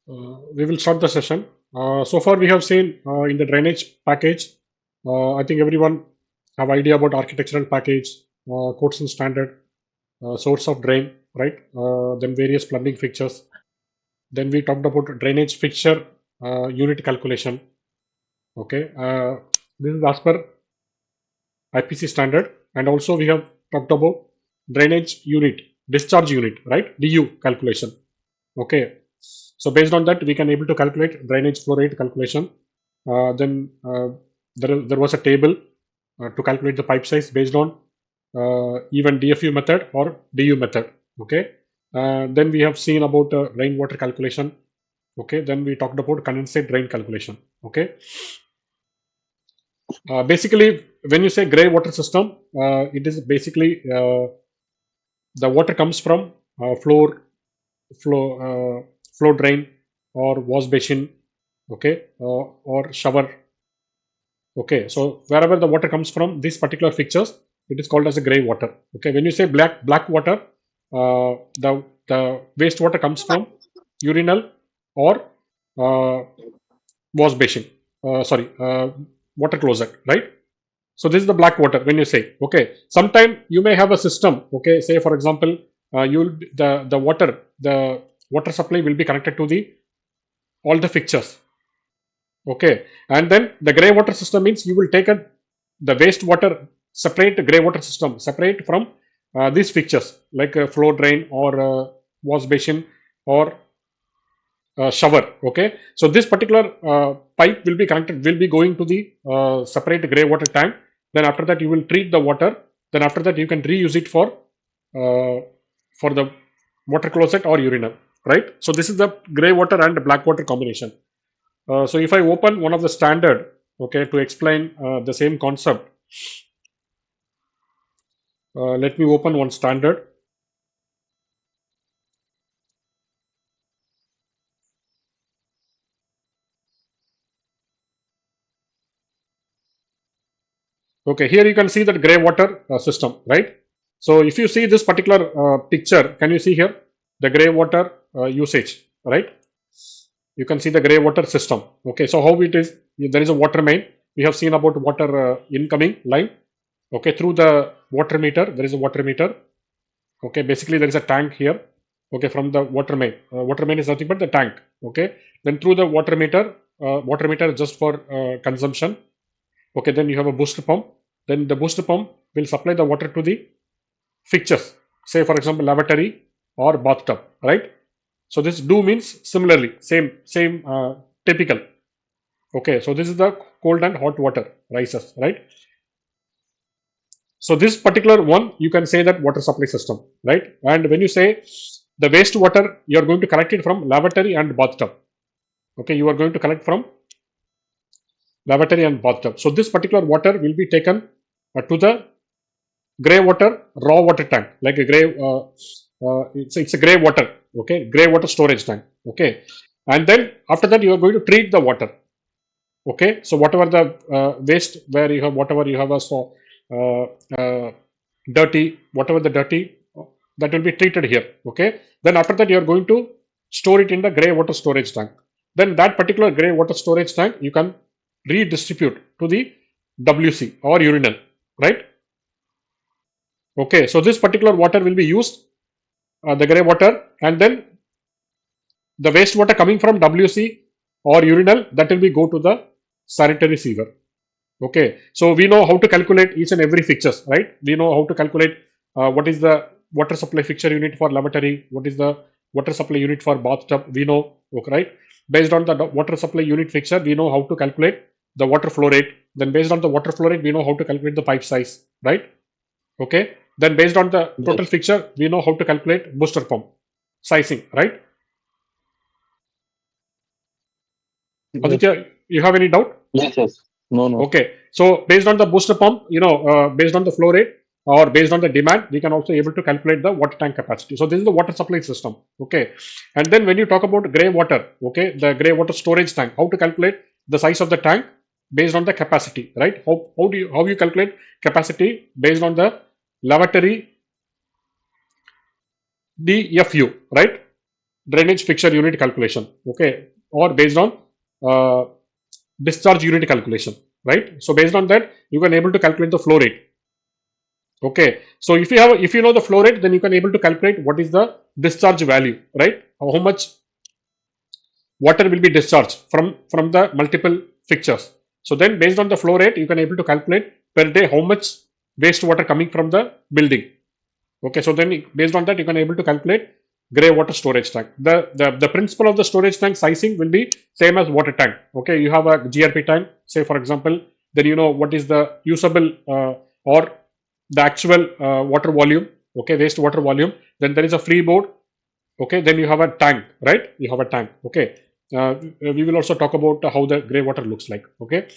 We will start the session. So far, we have seen in the drainage package. I think everyone have idea about architectural package, codes and standard, source of drain, right? Then various plumbing fixtures. Then we talked about drainage fixture unit calculation. Okay, this is as per IPC standard, and also we have talked about drainage unit, discharge unit, right? DU calculation. Okay, so based on that, we can able to calculate drainage flow rate calculation. Then there was a table to calculate the pipe size based on even DFU method or DU method. Okay. Then we have seen about rainwater calculation. Okay. Then we talked about condensate drain calculation. Okay. Basically, when you say gray water system, it is basically the water comes from flow flow drain or wash basin, okay, or shower. Okay, so wherever the water comes from these particular fixtures, it is called as a gray water. Okay, when you say black water, the wastewater comes from urinal or uh, wash basin, sorry, water closet, right? So this is the black water when you say. Okay, sometime you may have a system. Okay, say for example, you'll the water supply will be connected to the all the fixtures. Okay, and then the gray water system means you will take the wastewater, separate gray water system, separate from these fixtures like a flow drain or wash basin or shower. Okay, so this particular pipe will be connected, will be going to the separate gray water tank. Then after that you will treat the water. Then after that you can reuse it for the water closet or urinal, right? So this is the gray water and black water combination. So if I open one of the standard, okay, to explain the same concept, let me open one standard. Okay, here you can see that gray water system, right? So if you see this particular picture, can you see here the gray water usage, right? You can see the gray water system. Okay, so how it is, there is a water main. We have seen about water incoming line. Okay, through the water meter, there is a water meter. Okay, basically there is a tank here. Okay, from the water main is nothing but the tank. Okay, then through the water meter just for consumption. Okay, then you have a booster pump. Then the booster pump will supply the water to the fixtures, say for example lavatory or bathtub, right? So this do means similarly same typical. Okay, so this is the cold and hot water rises, right? So this particular one, you can say that water supply system, right? And when you say the wastewater, you are going to collect it from lavatory and bathtub. Okay, you are going to collect from lavatory and bathtub. So this particular water will be taken to the gray water raw water tank, like a gray. It's a gray water. Okay, gray water storage tank. Okay, and then after that you are going to treat the water. Okay, so whatever the waste where you have whatever you have a so dirty, whatever the dirty that will be treated here. Okay, then after that you are going to store it in the gray water storage tank. Then that particular gray water storage tank you can redistribute to the WC or urinal, right? Okay, so this particular water will be used, the gray water, and then the wastewater coming from WC or urinal, that will be go to the sanitary sewer. Okay, so we know how to calculate each and every fixtures, right? We know how to calculate what is the water supply fixture unit for lavatory, what is the water supply unit for bathtub. We know, okay, right? Based on the water supply unit fixture, we know how to calculate the water flow rate. Then based on the water flow rate, we know how to calculate the pipe size, right? Okay. Then based on the total Yes. fixture, we know how to calculate booster pump sizing, right? Yes. Aditya, you have any doubt? Yes. Yes. No. No. Okay. So based on the booster pump, based on the flow rate or based on the demand, we can also able to calculate the water tank capacity. So this is the water supply system. Okay. And then when you talk about gray water, okay, the gray water storage tank, how to calculate the size of the tank based on the capacity, right? How you calculate capacity based on the lavatory DFU, right? drainage fixture unit calculation, okay, or based on uh, discharge unit calculation, right? So based on that, you can able to calculate the flow rate. Okay, so if you know the flow rate, then you can able to calculate what is the discharge value, right? How much water will be discharged from the multiple fixtures. So then based on the flow rate, you can able to calculate per day how much wastewater coming from the building. Okay, so then based on that, you can able to calculate gray water storage tank. The principle of the storage tank sizing will be same as water tank. Okay, you have a GRP tank, say for example, then you know what is the usable or the actual water volume, okay, wastewater volume. Then there is a freeboard. Okay, then you have a tank, right? You have a tank. Okay, we will also talk about how the gray water looks like. Okay,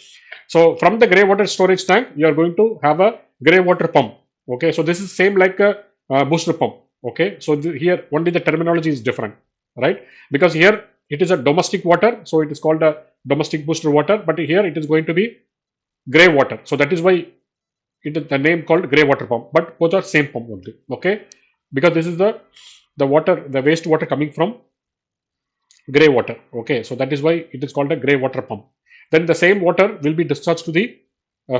so from the gray water storage tank, you are going to have a gray water pump. Okay, so this is same like a booster pump. Okay, so here only the terminology is different, right? Because here it is a domestic water, so it is called a domestic booster water, but here it is going to be gray water. So that is why it is the name called gray water pump, but both are same pump only. Okay, because this is the water, the wastewater coming from gray water. Okay, so that is why it is called a gray water pump. Then the same water will be discharged to the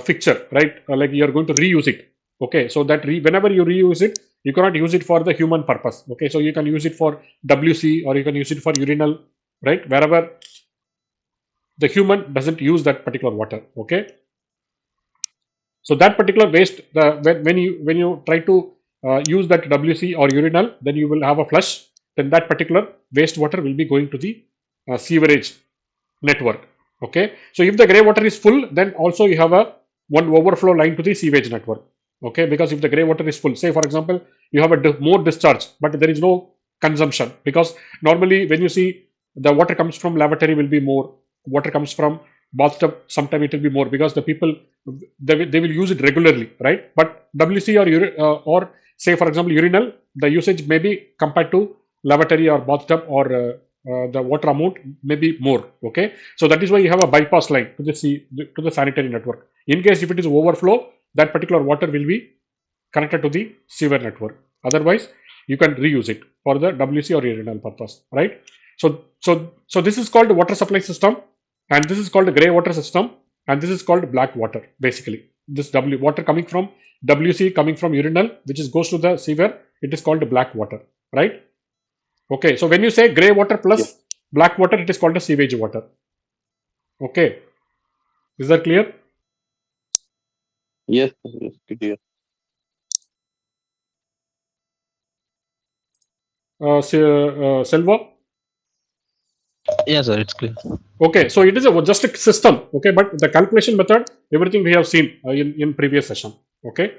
fixture, right? Like you are going to reuse it. Okay, so that whenever you reuse it, you cannot use it for the human purpose. Okay, so you can use it for WC, or you can use it for urinal, right? Wherever the human doesn't use that particular water. Okay, so that particular waste, when you try to use that WC or urinal, then you will have a flush. Then that particular wastewater will be going to the sewerage network. Okay, so if the gray water is full, then also you have a one overflow line to the sewage network. Okay, because if the gray water is full, say for example, you have a more discharge, but there is no consumption, because normally when you see the water comes from lavatory will be more, water comes from bathtub sometime it will be more, because the people they will use it regularly, right? But WC or say for example urinal, the usage may be compared to lavatory or bathtub, or the water amount may be more. Okay, so that is why you have a bypass line to the sanitary network. In case if it is overflow, that particular water will be connected to the sewer network. Otherwise, you can reuse it for the WC or urinal purpose, right? So this is called water supply system, and this is called gray water system, and this is called black water. Basically, this water coming from WC, coming from urinal, which is goes to the sewer, it is called black water, right? Okay, so when you say gray water plus Yes. black water, it is called a sewage water. Okay, is that clear? Yes, yes, clear. Selva? Yeah, sir, it's clear. Okay, so it is just a system. Okay, but the calculation method, everything we have seen in previous session. Okay.